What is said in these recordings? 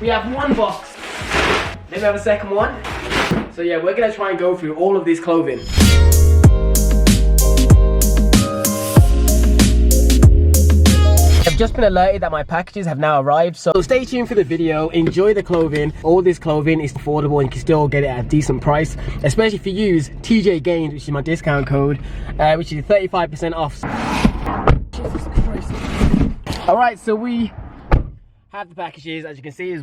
We have one box. Then we have a second one. So yeah, we're gonna try and go through all of this clothing. I've just been alerted that my packages have now arrived, so stay tuned for the video, enjoy the clothing. All this clothing is affordable and you can still get it at a decent price, especially if you use TJ Gains, which is my discount code, which is 35% off. Jesus Christ. Alright, so we have the packages, as you can see.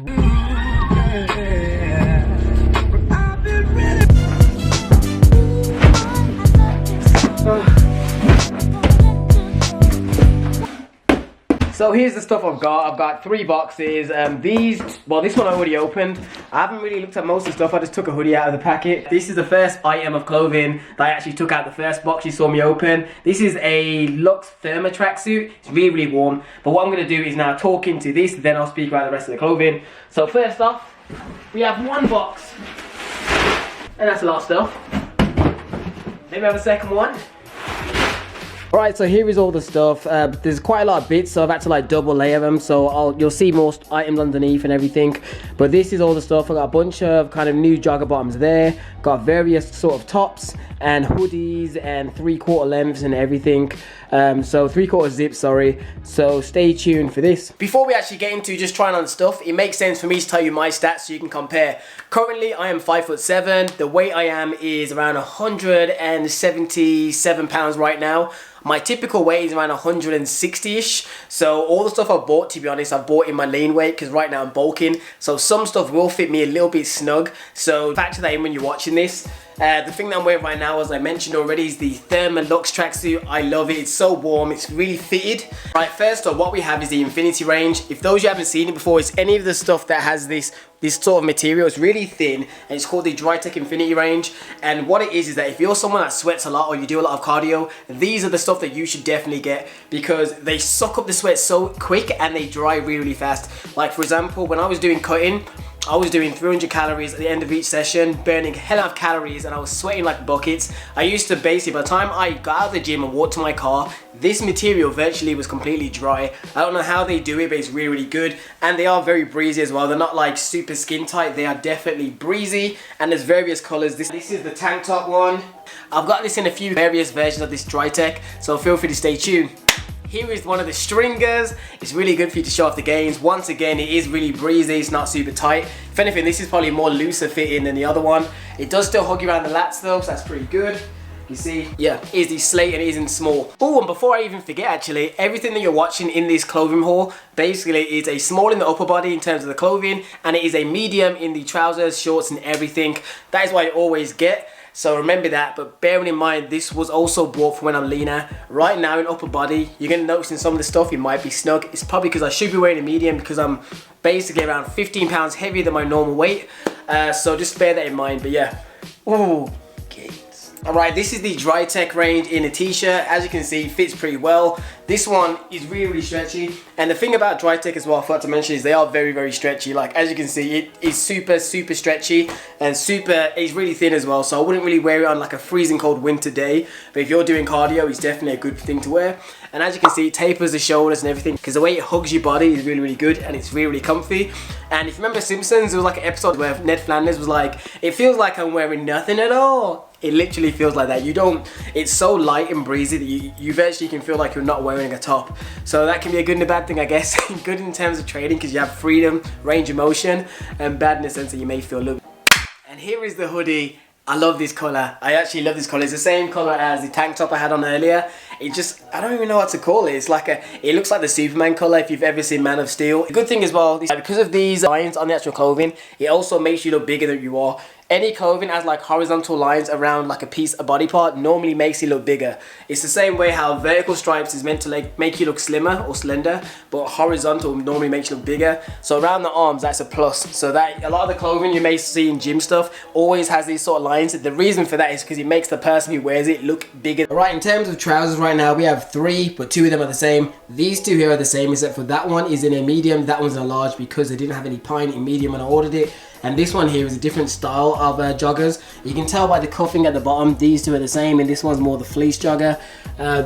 So here's the stuff I've got. I've got 3 boxes. This one I already opened. I haven't really looked at most of the stuff. I just took a hoodie out of the packet. This is the first item of clothing that I actually took out the first box you saw me open. This is a Luxe Therma tracksuit. It's really, really warm. But what I'm going to do is now talk into this, then I'll speak about the rest of the clothing. So first off, we have one box. And that's a lot of stuff. Then we have a second one. Alright, so here is all the stuff. There's quite a lot of bits, so I've had to like double layer them, so you'll see most items underneath and everything. But this is all the stuff. I got a bunch of kind of new jogger bottoms there, got various sort of tops and hoodies and 3/4 lengths and everything. So 3/4 zip, sorry. So stay tuned for this. Before we actually get into just trying on stuff, it makes sense for me to tell you my stats so you can compare. Currently, I am 5'7". The weight I am is around 177 pounds right now. My typical weight is around 160-ish. So all the stuff I've bought, to be honest, I've bought in my lean weight because right now I'm bulking. So some stuff will fit me a little bit snug. So factor that in when you're watching this. The thing that I'm wearing right now, as I mentioned already, is the Therma Luxe tracksuit. I love it. It's so warm. It's really fitted. Right, first off, what we have is the Infinity range. If those you haven't seen it before, it's any of the stuff that has this sort of material. It's really thin, and it's called the Drytech Infinity range. And what it is that if you're someone that sweats a lot or you do a lot of cardio, these are the stuff that you should definitely get because they suck up the sweat so quick and they dry really, really fast. Like for example, when I was doing cutting, I was doing 300 calories at the end of each session, burning hell out of calories, and I was sweating like buckets. I used to basically, by the time I got out of the gym and walked to my car, this material virtually was completely dry. I don't know how they do it, but it's really, really good. And they are very breezy as well. They're not like super skin tight. They are definitely breezy, and there's various colors. This is the tank top one. I've got this in a few various versions of this Drytech, so feel free to stay tuned. Here is one of the stringers. It's really good for you to show off the gains. Once again, it is really breezy. It's not super tight. If anything, this is probably more looser fitting than the other one. It does still hug you around the lats though, so that's pretty good. You see, yeah, it is the slate and it isn't small. Oh, and before I even forget actually, everything that you're watching in this clothing haul basically is a small in the upper body in terms of the clothing, and it is a medium in the trousers, shorts and everything. That is what I always get. So remember that, but bearing in mind this was also bought for when I'm leaner. Right now in upper body, you're going to notice in some of the stuff it might be snug. It's probably because I should be wearing a medium because I'm basically around 15 pounds heavier than my normal weight. So just bear that in mind, but yeah. Ooh, gains. Alright, this is the Drytech range in a t-shirt. As you can see, it fits pretty well. This one is really, really stretchy. And the thing about Drytech as well, I forgot to mention, is they are very, very stretchy. Like, as you can see, it is super, super stretchy and it's really thin as well. So I wouldn't really wear it on like a freezing cold winter day. But if you're doing cardio, it's definitely a good thing to wear. And as you can see, it tapers the shoulders and everything because the way it hugs your body is really, really good and it's really, really comfy. And if you remember Simpsons, there was like an episode where Ned Flanders was like, it feels like I'm wearing nothing at all. It literally feels like that. It's so light and breezy that you virtually can feel like you're not wearing a top. So that can be a good and a bad thing, I guess. Good in terms of training because you have freedom, range of motion, and bad in the sense that you may feel a little. And here is the hoodie. I love this colour. I actually love this colour. It's the same colour as the tank top I had on earlier. It just, I don't even know what to call it. It's like it looks like the Superman colour if you've ever seen Man of Steel. The good thing as well, because of these lines on the actual clothing, it also makes you look bigger than you are. Any clothing has like horizontal lines around like a piece, a body part, normally makes you look bigger. It's the same way how vertical stripes is meant to like make you look slimmer or slender, but horizontal normally makes you look bigger. So around the arms, that's a plus. So that a lot of the clothing you may see in gym stuff always has these sort of lines. The reason for that is because it makes the person who wears it look bigger. Alright, in terms of trousers right right now we have 3, but 2 of them are the same. These 2 here are the same, except for that one is in a medium, that one's in a large, because they didn't have any pine in medium when I ordered it. And this one here is a different style of joggers. You can tell by the cuffing at the bottom, these 2 are the same, and this one's more the fleece jogger.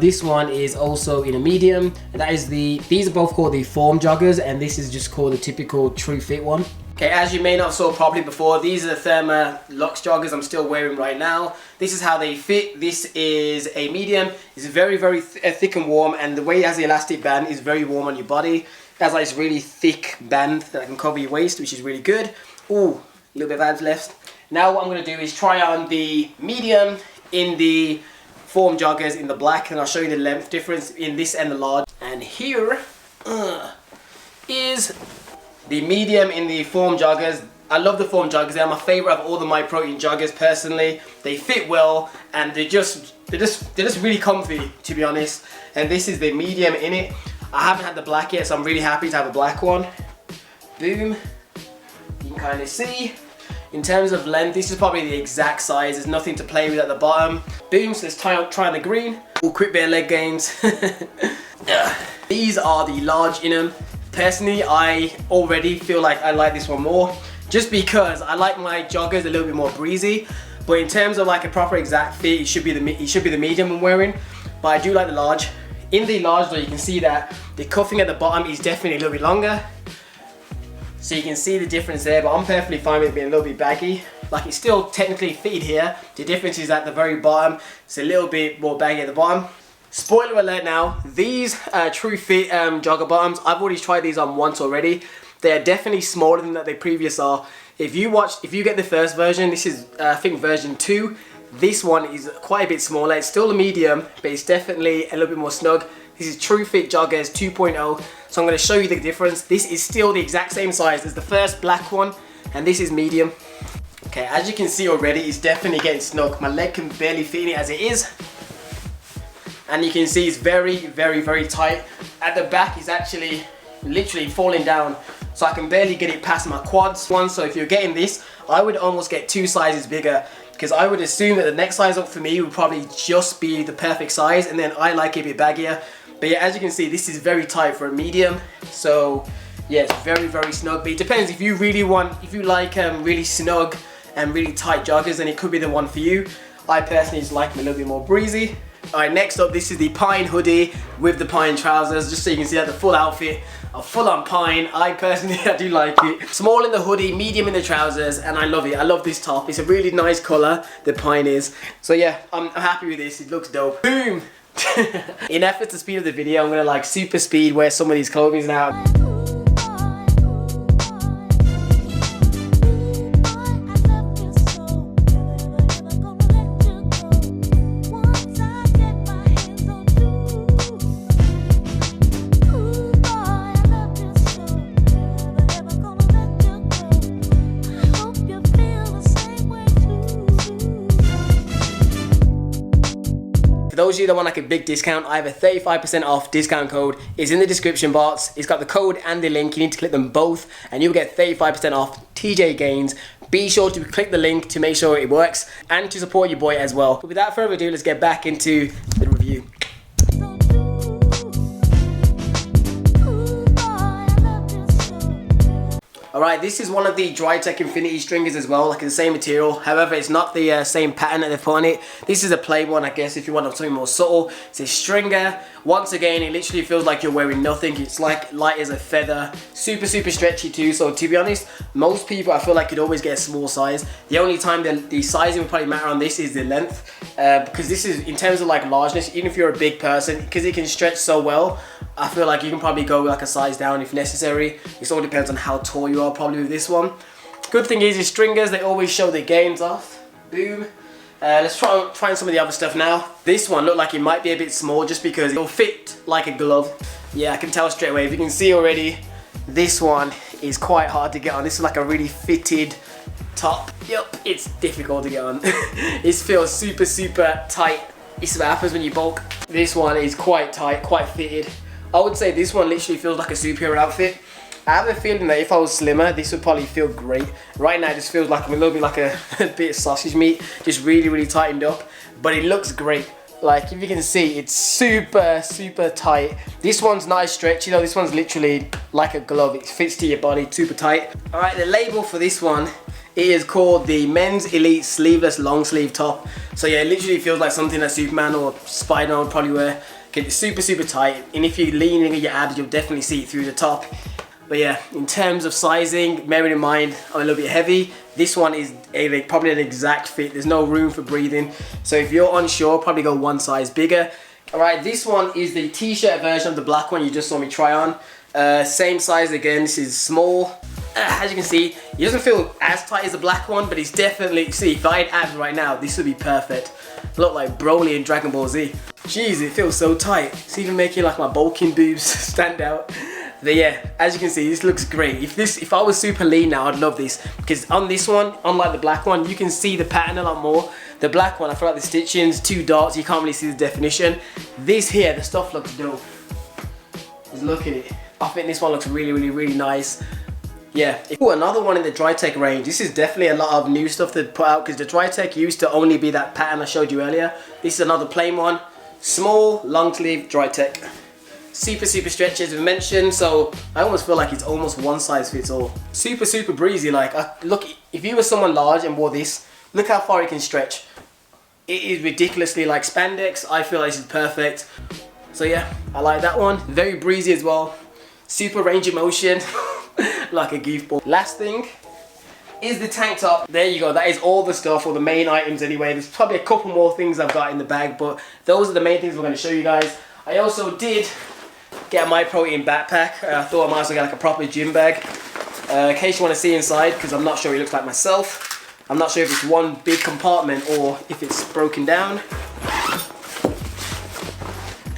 This one is also in a medium. That is these are both called the form joggers, and this is just called the typical true fit one. Okay, as you may not saw properly before, these are the Therma Luxe joggers I'm still wearing right now. This is how they fit. This is a medium. It's very, very thick and warm, and the way it has the elastic band is very warm on your body. It has like this really thick band that can cover your waist, which is really good. Ooh, a little bit of abs left. Now what I'm going to do is try on the medium in the form joggers in the black, and I'll show you the length difference in this and the large. And here is the medium in the form joggers. I love the form joggers. They're my favorite of all the Myprotein joggers personally. They fit well, and they're just really comfy, to be honest. And this is the medium in it. I haven't had the black yet, so I'm really happy to have a black one. Boom. You can kind of see. In terms of length, this is probably the exact size. There's nothing to play with at the bottom. Boom, so let's try on the green. We'll quick bit of leg gains. These are the large in them. Personally, I already feel like I like this one more, just because I like my joggers a little bit more breezy. But in terms of like a proper exact fit, it should be the medium I'm wearing. But I do like the large. In the large though, you can see that the cuffing at the bottom is definitely a little bit longer. So you can see the difference there, but I'm perfectly fine with it being a little bit baggy. Like, it's still technically fitted here. The difference is at the very bottom, it's a little bit more baggy at the bottom. Spoiler alert now, these True Fit jogger bottoms, I've already tried these on once already. They are definitely smaller than that they previous are. If you get the first version, this is I think version 2. This one is quite a bit smaller. It's still a medium, but it's definitely a little bit more snug. This is True Fit Joggers 2.0. So I'm going to show you the difference. This is still the exact same size as the first black one, and this is medium. Okay, as you can see already, it's definitely getting snug. My leg can barely fit in it as it is. And you can see it's very, very, very tight. At the back, it's actually literally falling down. So I can barely get it past my quads. So if you're getting this, I would almost get 2 sizes bigger, because I would assume that the next size up for me would probably just be the perfect size, and then I like it a bit baggier. But yeah, as you can see, this is very tight for a medium. So yeah, it's very, very snug. But it depends if you like really snug and really tight joggers, then it could be the one for you. I personally just like them a little bit more breezy. Alright, next up, this is the pine hoodie with the pine trousers, just so you can see that the full outfit of full on pine. I personally, I do like it. Small in the hoodie, medium in the trousers, and I love it. I love this top. It's a really nice colour, the pine is. So yeah, I'm happy with this. It looks dope. Boom! In effort to speed up the video, I'm gonna like super speed wear some of these clothing now. For those of you that want like a big discount, I have a 35% off discount code. It's in the description box. It's got the code and the link. You need to click them both and you'll get 35% off TJ Gains. Be sure to click the link to make sure it works and to support your boy as well. But without further ado, let's get back into the review. Alright, this is one of the Drytech Infinity stringers as well, like the same material. However, it's not the same pattern that they've put on it. This is a plain one, I guess, if you want something more subtle. It's a stringer. Once again, it literally feels like you're wearing nothing. It's like light as a feather. Super, super stretchy too. So to be honest, most people, I feel like, could always get a small size. The only time the sizing will probably matter on this is the length. Because this is, in terms of like largeness, even if you're a big person, because it can stretch so well, I feel like you can probably go like a size down if necessary. It all depends on how tall you are probably with this one. Good thing is stringers, they always show their gains off. Boom. Let's try some of the other stuff now. This one looked like it might be a bit small just because it'll fit like a glove. Yeah, I can tell straight away. If you can see already, this one is quite hard to get on. This is like a really fitted top. Yup, it's difficult to get on. It feels super, super tight. This is what happens when you bulk. This one is quite tight, quite fitted. I would say this one literally feels like a superhero outfit. I have a feeling that if I was slimmer, this would probably feel great. Right now, it just feels like I'm a little bit like a bit of sausage meat, just really, really tightened up. But it looks great. Like if you can see, it's super tight. This one's nice stretchy though. This one's literally like a glove. It fits to your body, super tight. All right, the label for this one, it is called the Men's Elite Sleeveless Long Sleeve Top. So yeah, it literally feels like something that Superman or Spider-Man would probably wear. It's super tight, and if you're leaning at your abs, you'll definitely see it through the top. But yeah, in terms of sizing, bearing in mind I'm a little bit heavy, this one is probably an exact fit. There's no room for breathing. So if you're unsure, probably go one size bigger. All right, this one is the t-shirt version of the black one you just saw me try on. Same size again, this is small. As you can see, it doesn't feel as tight as the black one, but it's definitely, see, if I had abs right now, this would be perfect. Look like Broly in Dragon Ball Z. Jeez, it feels so tight. It's even making like my bulking boobs stand out. But yeah, as you can see, this looks great. If I was super lean now, I'd love this. Because on this one, unlike the black one, you can see the pattern a lot more. The black one, I feel like the stitching's too dark, so you can't really see the definition. This here, the stuff looks dope. Just look at it. I think this one looks really nice. Yeah. Ooh, another one in the Dry Tech range. This is definitely a lot of new stuff to put out because the Dry Tech used to only be that pattern I showed you earlier. This is another plain one. Small, long sleeve, Dry Tech. Super stretchy as we mentioned, so I almost feel like it's almost one size fits all. Super breezy. Like, look, if you were someone large and wore this, look how far it can stretch. It is ridiculously like spandex. I feel like this is perfect. So yeah, I like that one. Very breezy as well. Super range of motion. Like a goofball. Last thing is the tank top. There you go, that is all the stuff, or the main items anyway. There's probably a couple more things I've got in the bag, but those are the main things we're going to show you guys. I also did get a Myprotein backpack. I thought I might as well get like a proper gym bag. In case you want to see inside, because I'm not sure it looks like myself. I'm not sure if it's one big compartment or if it's broken down.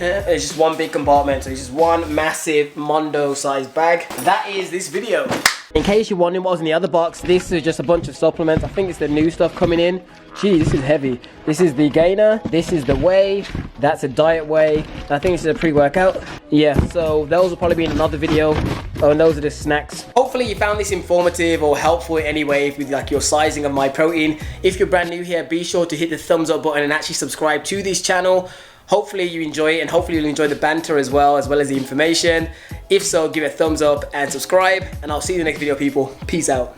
It's just one big compartment, so it's just one massive Mondo sized bag. That is this video. In case you're wondering what was in the other box, this is just a bunch of supplements. I think it's the new stuff coming in. Gee, this is heavy. This is the gainer, this is the whey, that's a diet whey, and I think this is a pre-workout. Yeah, so those will probably be in another video. Oh, and those are the snacks. Hopefully you found this informative or helpful in any way with like your sizing of Myprotein. If you're brand new here, be sure to hit the thumbs up button and actually subscribe to this channel. Hopefully you enjoy it, and hopefully you'll enjoy the banter as well as the information. If so, give it a thumbs up and subscribe, and I'll see you in the next video, people. Peace out.